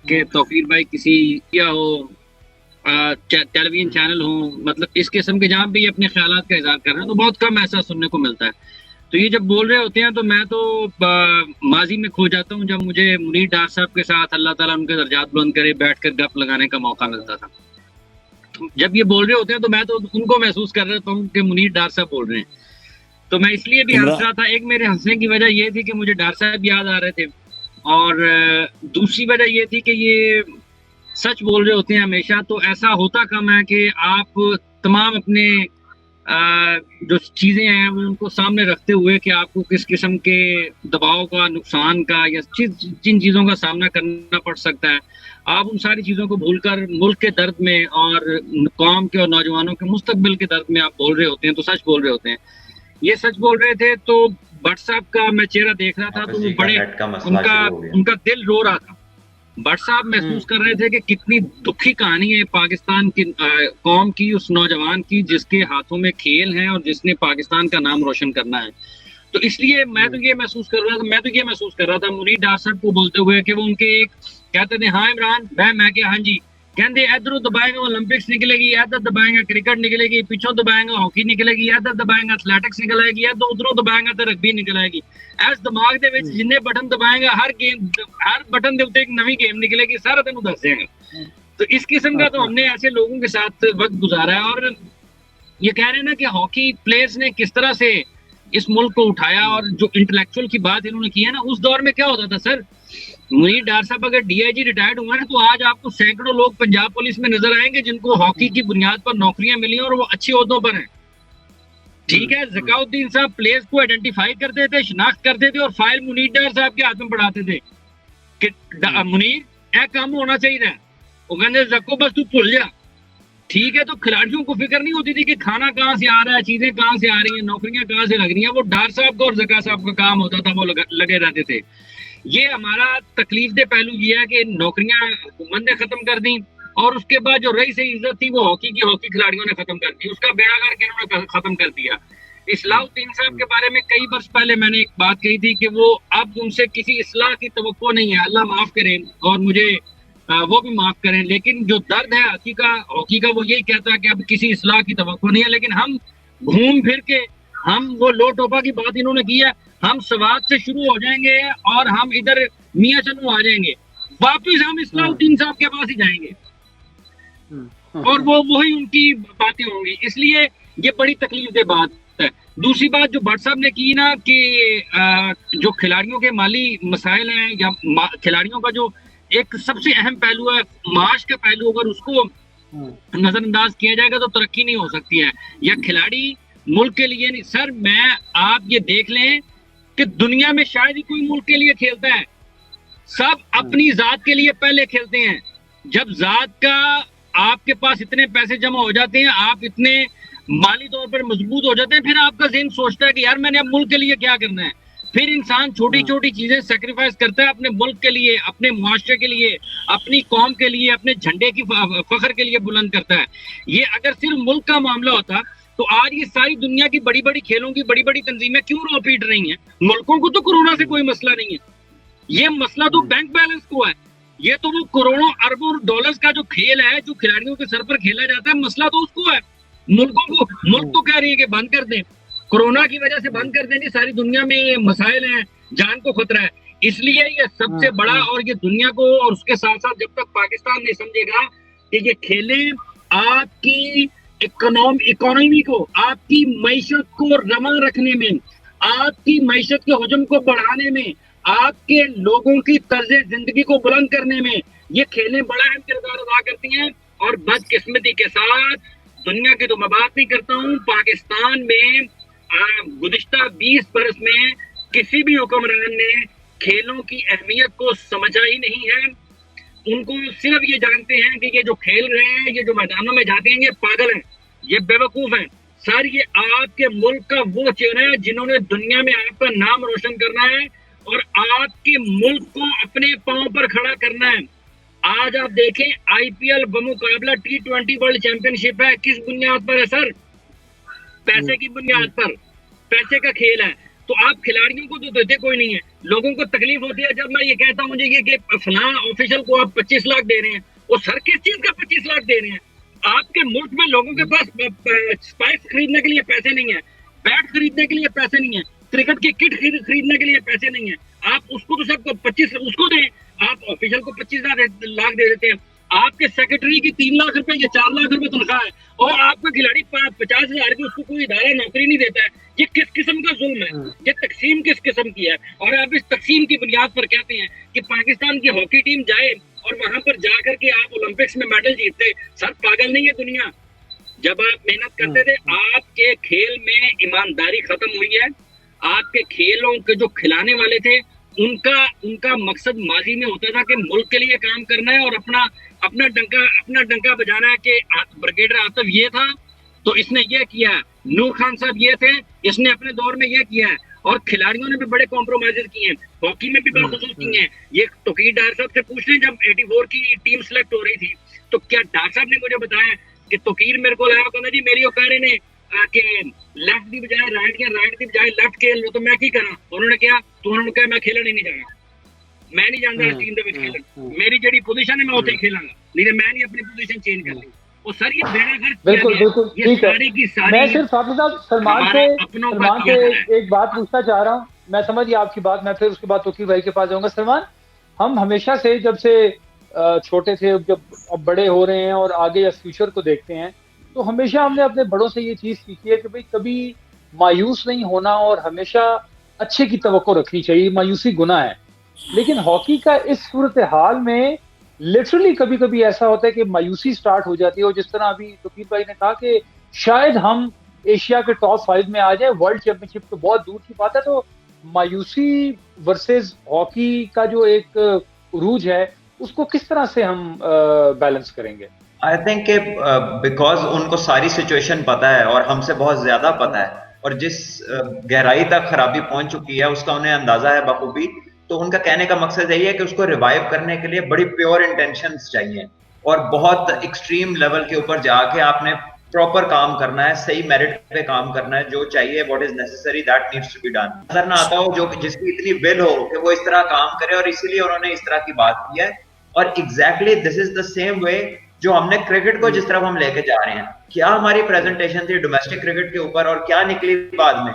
कि तौकीर भाई किसी या हो टेलीविजन चैनल हो, मतलब इस किस्म के जहाँ भी अपने ख्यालात का इज़हार कर रहे हैं, तो बहुत कम ऐसा सुनने को मिलता है। तो ये जब बोल रहे होते हैं तो मैं तो माजी में खो जाता हूँ, जब मुझे मुनीर डार साहब के साथ अल्लाह ताला उनके दर्जात बुलंद करे बैठकर गप लगाने का मौका मिलता था। तो जब ये बोल रहे होते हैं तो मैं तो उनको महसूस कर रहा हूँ कि मुनीर डार साहब बोल रहे हैं, तो मैं इसलिए भी हंस रहा था। एक मेरे हंसने की वजह ये थी कि मुझे डार साहब याद आ रहे थे, और दूसरी वजह ये थी कि ये सच बोल रहे होते हैं हमेशा। तो ऐसा होता कम है कि आप तमाम अपने जो चीज़ें हैं वो उनको सामने रखते हुए कि आपको किस किस्म के दबाव का, नुकसान का या जिन चीज़ों का सामना करना पड़ सकता है, आप उन सारी चीज़ों को भूलकर मुल्क के दर्द में और कौम के और नौजवानों के मुस्तकबिल के दर्द में आप बोल रहे होते हैं, तो सच बोल रहे होते हैं। ये सच बोल रहे थे। तो भट्ट साहब का मैं चेहरा देख रहा था तो वो बड़े उनका दिल रो रहा था। भट्ट साहब महसूस कर रहे थे कि कितनी दुखी कहानी है पाकिस्तान की कौम की, उस नौजवान की जिसके हाथों में खेल है और जिसने पाकिस्तान का नाम रोशन करना है। तो इसलिए मैं तो ये महसूस कर रहा था मुनीर डार साहब को बोलते हुए कि वो उनके एक कहते थे, हाँ इमरान मैं क्या, हाँ जी कहते इधरों दबाएंगे ओलंपिक्स निकलेगी, इधर दबाएंगे क्रिकेट निकलेगी, पिछों दबाएंगे हॉकी निकलेगी, इधर दबाएंगे एथलेटिक्स निकल आएगी, इधर उधरों दबाएंगे तो रग्बी निकल आएगी। इस दिमाग दे विच जिन्ने बटन दबाएंगे हर बटन दे उत्ते एक नवी गेम निकलेगी, सारा दिन दस देंगे। तो इस किस्म का तो हमने ऐसे लोगों के साथ वक्त गुजारा है। और ये कह रहे हैं ना कि हॉकी प्लेयर्स ने किस तरह से इस मुल्क को उठाया, और जो इंटेलेक्चुअल की बात इन्होंने की है ना, उस दौर में क्या होता था सर, मुनीर डार साहब अगर डीआईजी रिटायर्ड हुआ है तो आज आपको सैकड़ों लोग पंजाब पुलिस में नजर आएंगे जिनको हॉकी की बुनियाद पर नौकरियां मिली और वो अच्छे ओहदों पर हैं। ठीक है, ज़काउद्दीन साहब प्लेयर्स को आइडेंटिफाई करते थे, शिनाख्त करते थे और फाइल मुनीर डार साहब के हाथ में पढ़ाते थे कि मुनीर ए काम होना चाहिए। वो कहते जको बस तू भूल जा। ठीक है, तो खिलाड़ियों को फिक्र नहीं होती थी कि खाना कहाँ से आ रहा है, चीजें कहाँ से आ रही हैं, नौकरियां कहाँ से लग रही हैं। वो डार साहब का और ज़का साहब का काम होता था, वो लगे रहते थे। ये हमारा तकलीफ दे पहलू ये है कि नौकरियां हुकूमत ने खत्म कर दी, और उसके बाद जो रही सही इज्जत थी वो हॉकी खिलाड़ियों ने खत्म कर दी, उसका बेड़ा करके इन्होंने खत्म कर दिया। इस्लाहुद्दीन साहब के बारे में कई वर्ष पहले मैंने एक बात कही थी कि वो अब उनसे किसी इस्लाह की तवक्को नहीं है, अल्लाह माफ करे और मुझे वो भी माफ करें, लेकिन जो दर्द है हॉकी का वो यही कहता है कि अब किसी इस्लाह की तवक्को नहीं है। लेकिन हम घूम फिर के हम वो लो टोपा की बात इन्होंने की है, हम सवाद से शुरू हो जाएंगे और हम इधर मियां चन्नू आ जाएंगे, वापिस हम इस्लाहुद्दीन साहब के पास ही जाएंगे और वो वही उनकी बातें होंगी। इसलिए ये बड़ी तकलीफ दे बात है। दूसरी बात जो भट्ट साहब ने की ना कि जो खिलाड़ियों के माली मसाइल हैं या खिलाड़ियों का जो एक सबसे अहम पहलू है माश का पहलू, अगर उसको नजरअंदाज किया जाएगा तो तरक्की नहीं हो सकती है, या खिलाड़ी मुल्क के लिए नहीं। सर आप ये देख लें कि दुनिया में शायद ही कोई मुल्क के लिए खेलता है, सब अपनी जात के लिए पहले खेलते हैं। जब जात का आपके पास इतने पैसे जमा हो जाते हैं, आप इतने माली तौर पर मजबूत हो जाते हैं, फिर आपका ज़हन सोचता है कि यार मैंने अब मुल्क के लिए क्या करना है। फिर इंसान छोटी छोटी चीजें सेक्रीफाइस करता है अपने मुल्क के लिए, अपने मुआशरे के लिए, अपनी कौम के लिए, अपने झंडे की फख्र के लिए बुलंद करता है। ये अगर सिर्फ मुल्क का मामला होता तो आज ये सारी दुनिया की बड़ी बड़ी खेलों की बड़ी बड़ी तंजीमें क्यों रो पीट रही हैं? मुल्कों को तो कोरोना से कोई मसला नहीं है, ये मसला तो बैंक बैलेंस को है। ये तो वो करोड़ों अरबों डॉलर्स का जो खेल है, जो खिलाड़ियों के सर पर खेला जाता है, मसला तो उसको है। मुल्कों को मुल्क तो कह रही है कि बंद कर दें, कोरोना की वजह से बंद कर देंगे, सारी दुनिया में ये मसाइल हैं, जान को खतरा है। इसलिए ये सबसे बड़ा, और ये दुनिया को और उसके साथ साथ जब तक पाकिस्तान नहीं समझेगा कि ये खेलें आपकी इकोनॉमी को, आपकी मईशत को रवा रखने में, आपकी मईशत के हुजम को बढ़ाने में, आपके लोगों की तर्ज जिंदगी को बुलंद करने में ये खेलें बड़ा अहम किरदार अदा करती हैं। और बदकिस्मती के साथ दुनिया की तो मैं बात नहीं करता हूँ, पाकिस्तान में गुज़िश्ता 20 बरस में किसी भी हुक्मरान ने खेलों की अहमियत को समझा ही नहीं है। उनको सिर्फ ये जानते हैं कि ये जो खेल रहे हैं, ये जो मैदानों में जाते हैं, ये पागल हैं, ये बेवकूफ हैं। सर ये आपके मुल्क का वो चेहरा है जिन्होंने दुनिया में आपका नाम रोशन करना है और आपके मुल्क को अपने पांव पर खड़ा करना है। आज आप देखें आईपीएल बमुकाबला T20 वर्ल्ड चैंपियनशिप है, किस बुनियाद पर है सर? पैसे की बुनियाद पर, पैसे का खेल है। तो आप खिलाड़ियों को तो देते कोई नहीं है, लोगों को तकलीफ होती है जब मैं ये कहता हूँ मुझे ये कि फलां ऑफिशियल को आप 25 लाख दे रहे हैं, वो सर किस चीज का 25 लाख दे रहे हैं? आपके मुल्क में लोगों के पास स्पाइस खरीदने के लिए पैसे नहीं है, बैट खरीदने के लिए पैसे नहीं है, क्रिकेट की किट खरीदने के लिए पैसे नहीं है। आप उसको तो सबको 25 उसको दें, आप ऑफिशियल को 25 लाख दे देते हैं। आपके सेक्रेटरी की 3 लाख रुपए या 4 लाख रुपए तनख्वाह है और आपका खिलाड़ी 50,000 की उसको कोई इदारा नौकरी नहीं देता है। ये किस किस्म का जुल्म है? ये तकसीम किस किस्म की है? और आप इस तकसीम की बुनियाद पर कहते हैं कि पाकिस्तान की हॉकी टीम जाए और वहां पर जाकर के आप ओलंपिक्स में मेडल जीतते। सर पागल नहीं है दुनिया? जब आप मेहनत करते थे, आपके खेल में ईमानदारी खत्म हुई है। आपके खेलों के जो खिलाने वाले थे उनका मकसद माजी में होता था कि मुल्क के लिए काम करना है और अपना डंका बजाना है कि ब्रिगेडियर आतिफ ये था तो इसने ये किया है, नूर खान साहब ये थे इसने अपने दौर में ये किया है। और खिलाड़ियों ने भी बड़े कॉम्प्रोमाइज किए हैं, हॉकी में भी बाखुसूस किए हैं। ये तोकीर डार साहब से पूछ लें, जब 84 की टीम सिलेक्ट हो रही थी तो क्या डार साहब ने मुझे बताया कि तोकीर मेरे को लाया, कहना जी मेरी औकारे ने कि लेफ्ट की बजाय राइट या राइट की बजाय लेफ्ट खेल लो तो मैं की करा। उन्होंने क्या तो उन्होंने कहा मैं खेलन ही नहीं जाना, मैं नहीं जानता टीम ਦੇ ਵਿੱਚ खेलन, मेरी ਜਿਹੜੀ पोजीशन है मैं ਉੱਥੇ खेलांगा, नहीं मैं नहीं अपनी पोजीशन चेंज करनी। और सर ये बेड़ागर्क बिल्कुल बिल्कुल ठीक है। मैं सिर्फ हाफिज साहब सलमान से एक बात पूछना चाह रहा हूँ। मैं समझ गया आपकी बात, मैं फिर उसके बाद तोकीर भाई के पास जाऊंगा। सलमान, हम हमेशा से जब से छोटे थे, जब अब बड़े हो रहे हैं और आगे या फ्यूचर को देखते हैं, तो हमेशा हमने अपने बड़ों से ये चीज सीखी है कि भाई कभी मायूस नहीं होना और हमेशा अच्छे की तवक्को रखनी चाहिए, मायूसी गुनाह है। लेकिन हॉकी का इस सूरत हाल में लिटरली कभी कभी ऐसा होता है कि मायूसी स्टार्ट हो जाती है। और जिस तरह अभी तोकीर भाई ने कहा कि शायद हम एशिया के टॉप 5 में आ जाए, वर्ल्ड चैंपियनशिप तो बहुत दूर की बात है। तो मायूसी वर्सेस हॉकी का जो एक उरूज है उसको किस तरह से हम बैलेंस करेंगे? आई थिंक बिकॉज उनको सारी सिचुएशन पता है और हमसे बहुत ज्यादा पता है, और जिस गहराई तक खराबी पहुंच चुकी है उसका उन्हें अंदाजा है बखूबी। तो उनका कहने का मकसद यही है कि उसको रिवाइव करने के लिए बड़ी प्योर इंटेंशंस चाहिए और बहुत एक्सट्रीम लेवल के ऊपर जाके आपने प्रॉपर काम करना है, सही मेरिट पे काम करना है, जो चाहिए what is necessary that needs to be done. नजर ना आता हो जो जिसकी इतनी विल हो कि वो इस तरह काम करे, और इसीलिए उन्होंने इस तरह की बात की है। और exactly this is the same way जो हमने क्रिकेट को जिस तरफ हम लेके जा रहे हैं। क्या हमारी प्रेजेंटेशन थी डोमेस्टिक क्रिकेट के ऊपर और क्या निकली बाद में?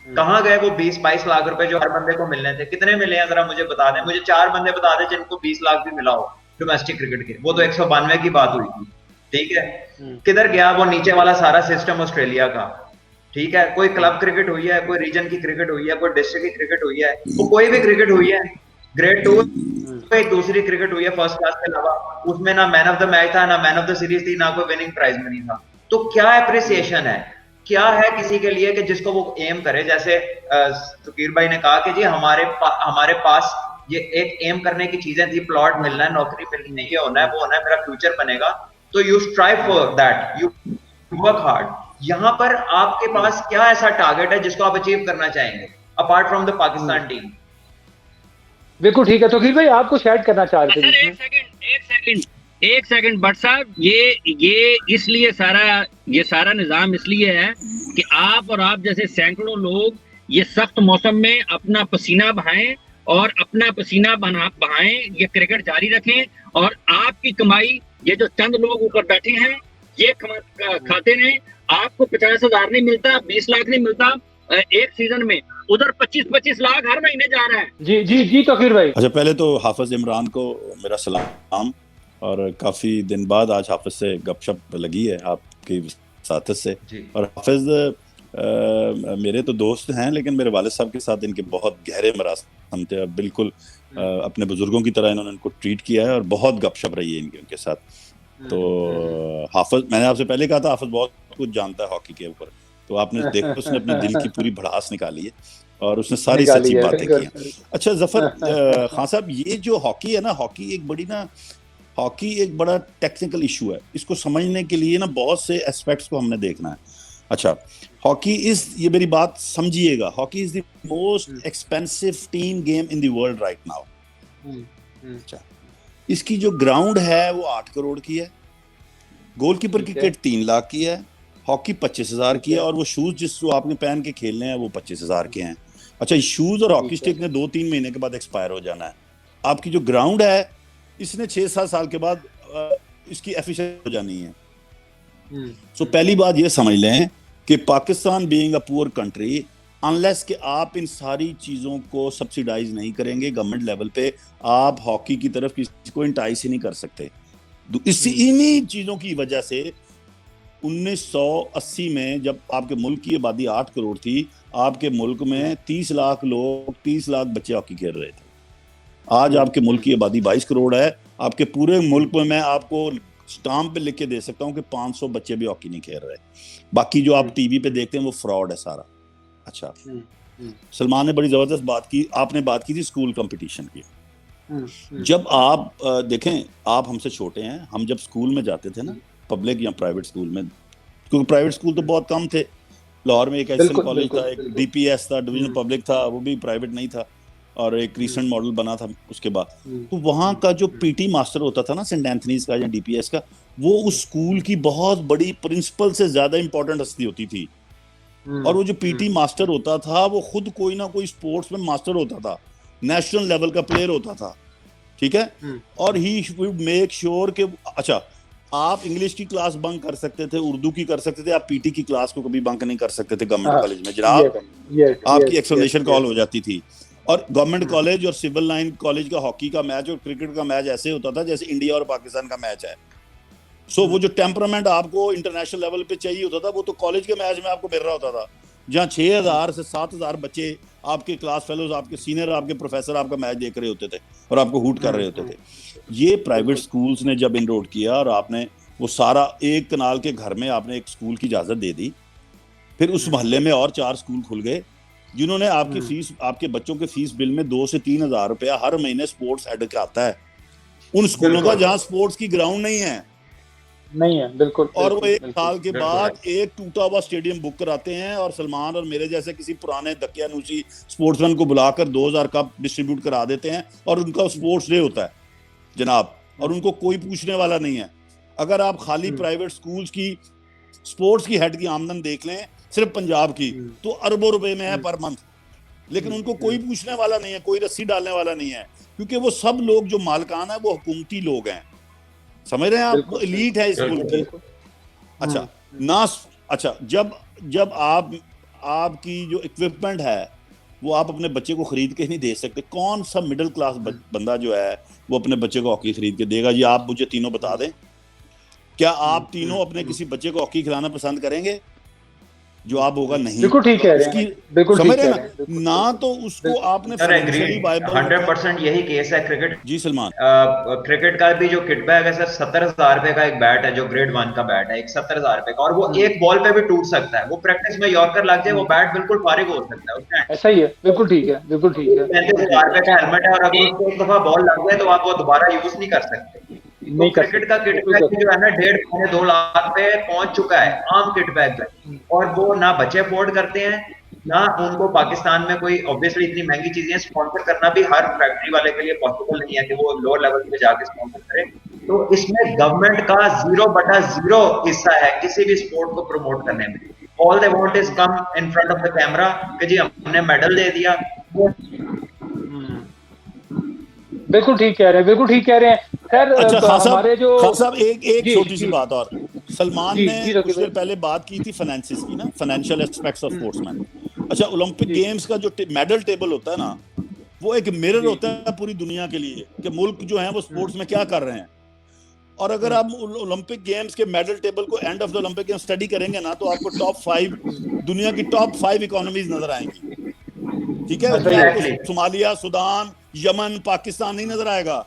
कहाँ गए वो 20-22 लाख रुपए जो हर बंदे को मिलने थे? कितने मिले हैं जरा मुझे बता दें। मुझे 4 बंदे बता दें जिनको 20 लाख भी मिला हो डोमेस्टिक क्रिकेट के। वो तो 192 की बात हुई थी, ठीक है। किधर गया वो नीचे वाला सारा सिस्टम ऑस्ट्रेलिया का? ठीक है, कोई क्लब क्रिकेट हुई है, कोई रीजन की क्रिकेट हुई है, कोई डिस्ट्रिक्ट की क्रिकेट हुई है, वो कोई भी क्रिकेट हुई है, ग्रेड 2 कोई दूसरी क्रिकेट हुई है फर्स्ट क्लास के अलावा, उसमें ना मैन ऑफ द मैच था, ना मैन ऑफ द सीरीज थी, ना कोई विनिंग प्राइज मनी था। तो क्या एप्रिसिएशन है, क्या है किसी के लिए कि जिसको वो एम करे? जैसे तोकीर भाई ने कहा कि जी हमारे पास ये एक एम करने की चीजें थी, प्लॉट मिलना है, नौकरी मिलनी नहीं, ये होना है, वो होना है, मेरा फ्यूचर बनेगा। तो you strive for that, you work hard. यहाँ पर आपके पास क्या ऐसा टारगेट है जिसको आप अचीव करना चाहेंगे apart from the Pakistan team? बिल्कुल ठीक है। तोकीर भाई आप कुछ ऐड करना चाह रहे थे? एक सेकंड भट्ट साहब, ये इसलिए ये सारा निजाम इसलिए है कि आप और आप जैसे सैकड़ों लोग ये सख्त मौसम में अपना पसीना बहाएं और अपना पसीना बहाएं, ये क्रिकेट जारी रखें। और आपकी कमाई, ये जो चंद लोग ऊपर बैठे हैं ये खाते हैं। आपको 50,000 नहीं मिलता, 20 लाख नहीं मिलता एक सीजन में, उधर 25-25 लाख हर महीने जा रहा है। जी जी जी तोकीर भाई। अच्छा, पहले तो हाफिज इमरान को मेरा सलाम, और काफी दिन बाद आज हाफिज से गपशप लगी है आपकी साथत से। और हाफिज मेरे तो दोस्त हैं, लेकिन मेरे वालिद साहब के साथ इनके बहुत गहरे मरासम थे और बिल्कुल अपने बुजुर्गों की तरह इन्होंने इनको ट्रीट किया है और बहुत गपशप रही है इनकी उनके साथ। तो हाफिज, मैंने आपसे पहले कहा था हाफिज बहुत कुछ जानता है हॉकी के ऊपर, तो आपने देखा उसने अपने दिल की पूरी भड़ास निकाली है और उसने सारी सच्ची बातें की। अच्छा जफर खान साहब, ये जो हॉकी है ना, हॉकी एक बड़ा टेक्निकल इशू है। इसको समझने के लिए ना बहुत से एस्पेक्ट्स को हमने देखना है। अच्छा, हॉकी इज, ये मेरी बात समझिएगा, hockey is the most expensive team game in the world right now. अच्छा, इसकी जो ग्राउंड है वो 8 करोड़ की है, गोलकीपर की किट 3 लाख की है, हॉकी 25,000 की है, और वो शूज जो आपने पहन के खेलने हैं वो 25,000 के हैं। अच्छा, शूज और हॉकी स्टिक ने 2-3 महीने के बाद एक्सपायर हो जाना है। आपकी जो ग्राउंड है इसने 6-7 साल के बाद इसकी एफिशिएंट हो जानी है। सो पहली बात ये समझ लें कि Pakistan being a poor country, unless कि आप इन सारी चीज़ों को सब्सिडाइज नहीं करेंगे गवर्नमेंट लेवल पे, आप हॉकी की तरफ किसी को इंटाइस ही नहीं कर सकते। इन्हीं चीज़ों की वजह से 1980 में जब आपके मुल्क की आबादी 8 करोड़ थी, आपके मुल्क में 30 लाख लोग, 30 लाख बच्चे हॉकी खेल रहे थे। आज आपके मुल्क की आबादी 22 करोड़ है। आपके पूरे मुल्क में मैं आपको स्टाम्प पे लिख के दे सकता हूँ कि 500 बच्चे भी हॉकी नहीं खेल रहे। बाकी जो आप टीवी पे देखते हैं वो फ्रॉड है सारा। अच्छा, सलमान ने बड़ी जबरदस्त बात की, आपने बात की थी स्कूल कंपटीशन की। जब आप देखें, आप हमसे छोटे हैं, हम जब स्कूल में जाते थे ना, पब्लिक या प्राइवेट स्कूल में, क्योंकि प्राइवेट स्कूल तो बहुत कम थे, लाहौर में एक एसएन कॉलेज था, एक डीपीएस था, डिवीजन पब्लिक था, वो भी प्राइवेट नहीं था, और एक रिसेंट मॉडल बना था उसके बाद। तो वहाँ का जो पीटी मास्टर होता था ना, सेंट एंथनीज का या डीपीएस का, वो उस स्कूल की बहुत बड़ी प्रिंसिपल से ज्यादा इंपॉर्टेंट हस्ती होती थी। और वो जो पीटी मास्टर होता था वो खुद कोई ना कोई स्पोर्ट्स में मास्टर होता था, नेशनल लेवल का प्लेयर होता था, ठीक है। और ही वुड मेक श्योर कि अच्छा, आप इंग्लिश की क्लास बंक कर सकते थे, उर्दू की कर सकते थे, आप पीटी की क्लास को कभी बंक नहीं कर सकते थे गवर्नमेंट कॉलेज में जनाब। आपकी एक्सप्लेनेशन कॉल हो जाती थी। और गवर्नमेंट कॉलेज और सिविल लाइन कॉलेज का हॉकी का मैच और क्रिकेट का मैच ऐसे होता था जैसे इंडिया और पाकिस्तान का मैच है। सो वो जो टेम्परामेंट आपको इंटरनेशनल लेवल पे चाहिए होता था वो तो कॉलेज के मैच में आपको मिल रहा होता था, जहाँ 6,000 से 7,000 बच्चे आपके क्लास फेलोज, आपके सीनियर, आपके प्रोफेसर आपका मैच देख रहे होते थे और आपको हूट कर रहे होते थे। ये प्राइवेट स्कूल्स ने जब इनरोड किया और आपने वो सारा एक कनाल के घर में आपने एक स्कूल की इजाजत दे दी, फिर उस मोहल्ले में और 4 स्कूल खुल गए जिन्होंने आपकी फीस, आपके बच्चों के फीस बिल में 2 से 3 हज़ार रुपया हर महीने स्पोर्ट्स हेड का आता है। उन स्कूलों का जहाँ स्पोर्ट्स की ग्राउंड नहीं है, बिल्कुल। और वो एक साल के बाद एक टूटा हुआ स्टेडियम बुक कराते हैं और सलमान और मेरे जैसे किसी पुराने दकियानूसी स्पोर्ट्समैन को बुलाकर 2000 कप डिस्ट्रीब्यूट करा देते हैं और उनका स्पोर्ट्स डे होता है जनाब, और उनको कोई पूछने वाला नहीं है। अगर आप खाली प्राइवेट स्कूल्स की स्पोर्ट्स की हेड की आमदन देख लें सिर्फ पंजाब की, तो अरबों रुपए में है पर मंथ, लेकिन उनको कोई पूछने वाला नहीं है, कोई रस्सी डालने वाला नहीं है, क्योंकि वो सब लोग जो मालकान है वो हुकूमती लोग हैं, समझ रहे हैं आप, वो एलीट है इस मुल्क की। अच्छा ना, अच्छा जब आपकी जो इक्विपमेंट है वो आप अपने बच्चे को खरीद के नहीं दे सकते। कौन सा मिडिल क्लास बंदा जो है वो अपने बच्चे को हॉकी खरीद के देगा? जी आप मुझे तीनों बता दें, क्या आप तीनों अपने किसी बच्चे को हॉकी खिलाना पसंद करेंगे? जवाब होगा नहीं। बिल्कुल ठीक है, बिल्कुल समझ रहे हैं ना, तो उसको आपने 100% यही केस है क्रिकेट। जी सलमान, क्रिकेट का भी जो किट बैग है सर, 70,000 रुपए का एक बैट है जो ग्रेड 1 का बैट है, एक 70,000 रुपए का, और वो एक बॉल पे भी टूट सकता है। वो प्रैक्टिस में यॉर्कर लग जाए वो बैट बिल्कुल फारिग हो सकता है उसमें। ऐसा ही है, बिल्कुल ठीक है, बिल्कुल ठीक है। 35,000 रुपए का हेलमेट है और अगर उसको एक दफा बॉल लग जाए तो आप वो दोबारा यूज नहीं कर सकते। तो क्रिकेट का किट बैग जो है ना 1.5-2 लाख पे पहुंच चुका है आम किट बैग, और वो ना बच्चे अफोर्ड करते हैं ना उनको पाकिस्तान में कोई ऑब्वियसली इतनी महंगी चीजें स्पॉन्सर करना भी हर फैक्ट्री वाले के लिए पॉसिबल नहीं है कि वो लोअर लेवल पे जाके स्पॉन्सर करे। तो इसमें गवर्नमेंट का 0/0 हिस्सा है किसी भी स्पोर्ट को प्रमोट करने में। All they want is come in front of the camera कि जी हमने मेडल दे दिया। बिल्कुल ठीक कह रहे हैं, बिल्कुल ठीक कह रहे हैं। खैर अच्छा हमारे जो साहब एक छोटी सी बात और, सलमान ने कुछ देर पहले बात की थी फाइनेंसिस की ना, फाइनेंशियल एस्पेक्ट्स ऑफ स्पोर्ट्समैन। अच्छा, ओलंपिक गेम्स का जो मेडल टेबल होता है ना, वो एक मिरर होता है पूरी दुनिया के लिए कि मुल्क जो है वो स्पोर्ट्स में क्या कर रहे हैं। और अगर आप ओलंपिक गेम्स के मेडल टेबल को end of the Olympic games study करेंगे ना, तो आपको टॉप 5 दुनिया की टॉप 5 इकोनॉमीज नजर आएंगी, ठीक है। सोमालिया, सूडान, यमन, पाकिस्तान नहीं नजर आएगा।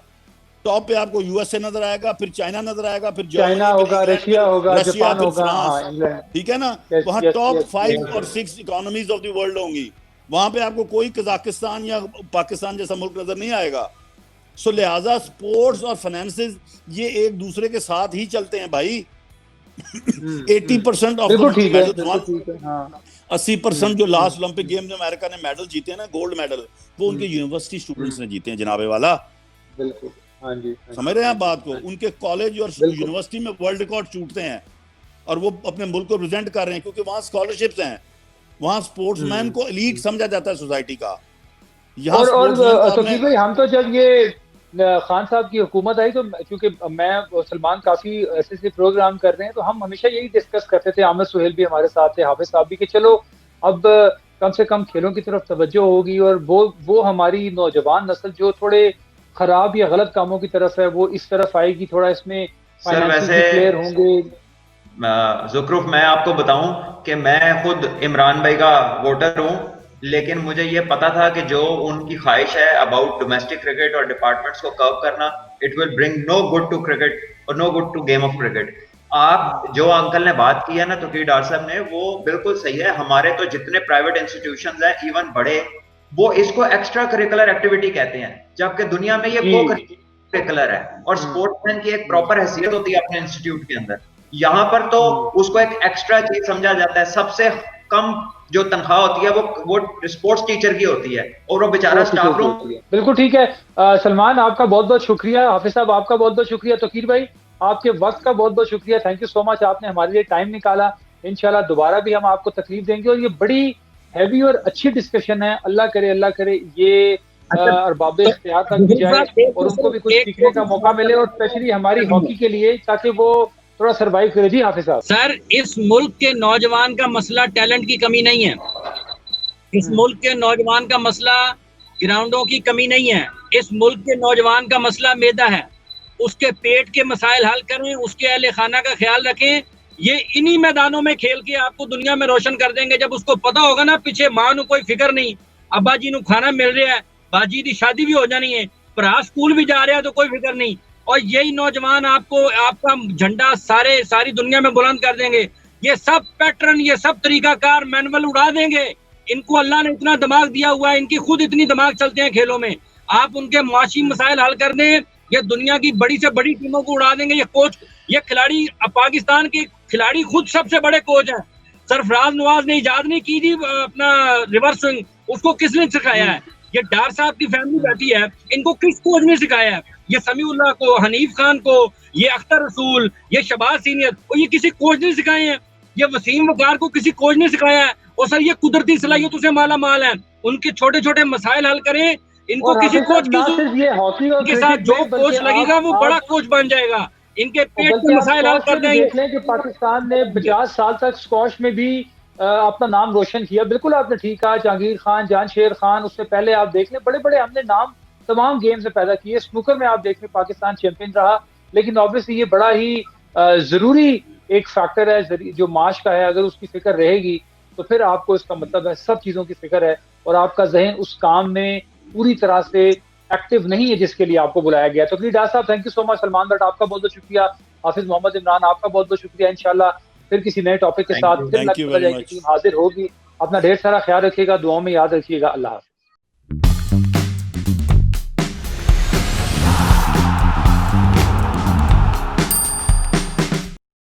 टॉप पे आपको यूएसए नजर आएगा, फिर चाइना नजर आएगा, फिर चाइना होगा, रशिया होगा, जापान होगा, ठीक है ना। वहाँ टॉप 5 और 6 इकोनॉमीज ऑफ द वर्ल्ड होंगी। वहां पे आपको कोई कजाकिस्तान या पाकिस्तान जैसा मुल्क नजर नहीं आएगा। सो लिहाजा स्पोर्ट्स और फाइनेंसेस ये एक दूसरे के साथ ही चलते हैं भाई। 80% ऑफ 80% जो लास्ट ओलंपिक गेम में अमेरिका ने मेडल जीते हैं ना, गोल्ड मेडल, वो उनके यूनिवर्सिटी स्टूडेंट्स ने जीते हैं जनाबे वाला। बिल्कुल हाँ जी, समझ रहे हैं आप बात को? उनके कॉलेज और यूनिवर्सिटी में वर्ल्ड रिकॉर्ड टूटते हैं और वो अपने मुल्क को प्रेजेंट कर रहे हैं, क्योंकि वहाँ स्कॉलरशिप्स हैं, वहाँ स्पोर्ट्समैन को एलीट समझा जाता है सोसाइटी का। और तौकीर भाई, हम तो जब ये खान साहब की हुकूमत आई, तो क्योंकि मैं और सलमान काफी ऐसे प्रोग्राम कर रहे हैं, तो हम हमेशा यही डिस्कस करते थे, आमिर सुहेल भी हमारे साथ थे, हाफिज साहब भी, कि चलो अब कम से कम खेलों की तरफ तवज्जो होगी और वो हमारी नौजवान नस्ल जो थोड़े खराब या गलत कामों की तरफ है वो इस तरफ आएगी, थोड़ा इसमें फाइनेंशियल प्लेयर होंगे। ज़ुखरुफ, मैं आपको बताऊं कि मैं खुद इमरान भाई का वोटर हूं, लेकिन मुझे ये पता था कि जो उनकी ख्वाहिश है अबाउट डोमेस्टिक क्रिकेट और डिपार्टमेंट्स को कर्व करना, it will bring no good to cricket और no good to game of cricket. आप जो अंकल ने बात की है ना तौकीर डार साहब ने, वो बिल्कुल सही है। हमारे तो जितने प्राइवेट इंस्टीट्यूशंस हैं, इवन बड़े, वो इसको एक्स्ट्रा करिकुलर एक्टिविटी कहते हैं, जबकि दुनिया में ये को करिकुलर है और स्पोर्ट्समैन की एक प्रॉपर हैसियत होती है अपने इंस्टीट्यूट के अंदर। यहाँ पर तो उसको एक एक्स्ट्रा चीज समझा जाता है। सबसे कम जो तनख्वाह होती है वो स्पोर्ट्स टीचर की होती है और वो बेचारा स्टाफ रूम। बिल्कुल ठीक है। सलमान, आपका बहुत बहुत शुक्रिया। हाफिज साहब, आपका बहुत बहुत शुक्रिया। तौकीर भाई, आपके वक्त का बहुत बहुत शुक्रिया। थैंक यू सो मच, आपने हमारे लिए टाइम निकाला। इंशाल्लाह दोबारा भी हम आपको तकलीफ देंगे। और ये बड़ी हैवी और अच्छी डिस्कशन है। अल्लाह करे ये अरबाब इख्तियार तक भी जाए और उनको भी कुछ सीखने का मौका मिले, और स्पेशली हमारी हॉकी के लिए, ताकि वो थोड़ा सरवाइव करे। जी हाफिज साहब। सर, इस मुल्क के नौजवान का मसला टैलेंट की कमी नहीं है, इस मुल्क के नौजवान का मसला ग्राउंडों की कमी नहीं है, इस मुल्क के नौजवान का मसला मैदा है। उसके पेट के मसाइल हल करें, उसके अहले खाना का ख्याल रखें। ये इन्हीं मैदानों में खेल के आपको दुनिया में रोशन कर देंगे। जब उसको पता होगा ना पीछे मां नू कोई फिक्र नहीं, अब्बा जी नू खाना मिल रहा है, बाजी दी शादी भी हो जानी है, भरा स्कूल भी जा रहा है तो कोई फिक्र नहीं। और यही नौजवान आपको आपका झंडा सारी दुनिया में बुलंद कर देंगे। ये सब पैटर्न, ये सब तरीकाकार मैनुअल उड़ा देंगे। इनको अल्लाह ने इतना दिमाग दिया हुआ है, इनकी खुद इतनी दिमाग चलते हैं खेलों में। आप उनके माशी मसाइल हल कर दें, ये दुनिया की बड़ी से बड़ी टीमों को उड़ा देंगे। ये कोच, ये खिलाड़ी, पाकिस्तान के खिलाड़ी खुद सबसे बड़े कोच हैं। सरफराज नवाज ने इजाद नहीं की थी अपना रिवर्स स्विंग, उसको किसने सिखाया है? ये डार साहब की फैमिली बैठी है, इनको किस कोच ने सिखाया है? ये समीउल्लाह को, हनीफ खान को, ये अख्तर रसूल, ये शबाज सीनियर, और ये किसी कोच ने सिखाए हैं? ये वसीम वकार को किसी कोच ने सिखाया है? और सर ये कुदरती सलाहियतों से माला माल है। उनके छोटे छोटे मसाइल हल करें, इनको किसी कोच के साथ जो कोच लगेगा वो बड़ा कोच बन जाएगा। इनके पेट के मसाइल हल कर देंगे। देख लें कि पाकिस्तान ने 50 साल तक स्क्वॉश में भी अपना नाम रोशन किया। बिल्कुल आपने ठीक कहा, जहांगीर खान, जानशेर खान, उससे पहले आप देख लें बड़े बड़े हमने नाम तमाम गेम्स में पैदा किए। स्नूकर में आप देख लें पाकिस्तान चैंपियन रहा। लेकिन ऑब्वियसली ये बड़ा ही जरूरी एक फैक्टर है जो माश का है। अगर उसकी फिक्र रहेगी तो फिर आपको इसका मतलब है सब चीज़ों की फिक्र है और आपका जहन उस काम में पूरी तरह से एक्टिव नहीं है जिसके लिए आपको बुलाया गया। तो डार साहब, thank you so much. Salman Bhatt, आपका बहुत बहुत शुक्रिया। हाफिज मोहम्मद इमरान, आपका बहुत बहुत शुक्रिया। इंशाल्लाह फिर किसी नए टॉपिक के साथ फिर टीम हाजिर होगी। अपना ढेर सारा ख्याल रखिएगा, दुआओं में याद रखिएगा। अल्लाह हाफ़िज़।